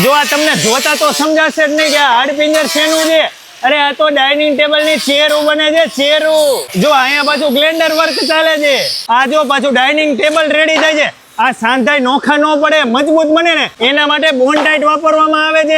જો આ તમને જોતા તો સમજાશે જ નહીં કે આ હાડપિંજર શેનું છે. અરે આ તો ડાઇનિંગ ટેબલ ની ચેરો બને છે, ચેરો. જો અહીંયા પાછું ગ્લેન્ડર વર્ક ચાલે છે. આ જો પાછું ડાઇનિંગ ટેબલ રેડી થાય છે. આ સાંધાઈ નોખા ન પડે, મજબૂત બને ને એના માટે બોન્ડાઇટ વાપરવામાં આવે છે.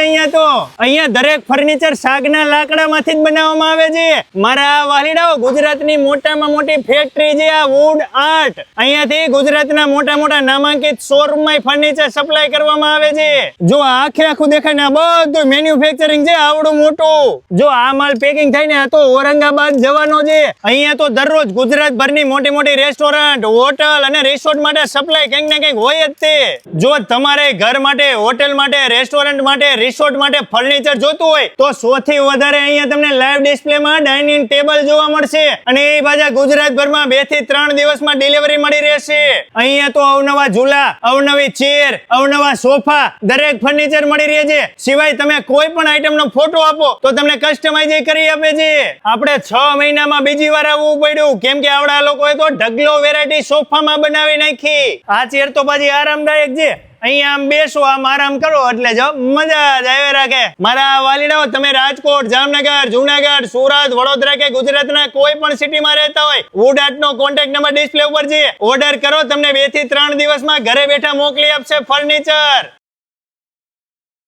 અહીંયા દરેક ફર્નિચર સાગના લાકડામાંથી જ બનાવવામાં આવે છે. મારા વાલીડાઓ, ગુજરાતની મોટામાં મોટી ફેક્ટરી છે આ વુડ આર્ટ. અહીંયાથી ગુજરાતના મોટા મોટા નામાંકિત શોરૂમમાં ફર્નિચર સપ્લાય કરવામાં આવે છે. જો આખું દેખાય ને, આ બધું મેન્યુફેક્ચરિંગ છે આવડું મોટું. જો આ માલ પેકિંગ થઈને આ તો ઔરંગાબાદ જવાનો છે. અહીંયા તો દરરોજ ગુજરાતભરની મોટી મોટી રેસ્ટોરન્ટ, હોટલ અને રિસોર્ટ માટે સપ્લાય કંઈક ને કંઈક હોય જ તે. જો તમારે ઘર માટે, હોટેલ માટે, રેસ્ટોરન્ટ માટે, રિસોર્ટ માટે ફર્નિચર જોતું હોય તો સૌથી વધારે અહીંયા તમને લાઈવ ડિસ્પ્લેમાં ડાઇનિંગ ટેબલ જોવા મળશે. અને એ પાછા ગુજરાતભરમાં 2 થી 3 દિવસમાં ડિલિવરી મળી રહેશે. અહીંયા તો અવનવા ઝૂલા, અવનવી ચેર, અવનવા સોફા, દરેક ફર્નિચર મળી રહે છે. સિવાય તમે કોઈ પણ આઈટમનો ફોટો આપો તો તમને કસ્ટમાઇઝ કરી આપે છે. આપણે 6 મહિનામાં બીજી વાર આવવું પડ્યું, કેમ કે આવડા લોકોએ તો ઢગલો વેરાયટી સોફામાં બનાવી નાખી. આ ચેર તો પાછી આરામદાયક છે. અહીંયા આમ બેસો, આમ આરામ કરો એટલે જો મજા જ આવે રાખે. મારા વાલીડાઓ, તમે રાજકોટ, જામનગર, જુનાગઢ, સુરત, વડોદરા કે ગુજરાતના કોઈ પણ સિટીમાં રહેતા હોય, વુડ આર્ટનો કોન્ટેક્ટ નંબર ડિસ્પ્લે ઉપર છે. ઓર્ડર કરો, તમને 2 થી 3 દિવસમાં ઘરે બેઠા મોકલી આપશે ફર્નિચર.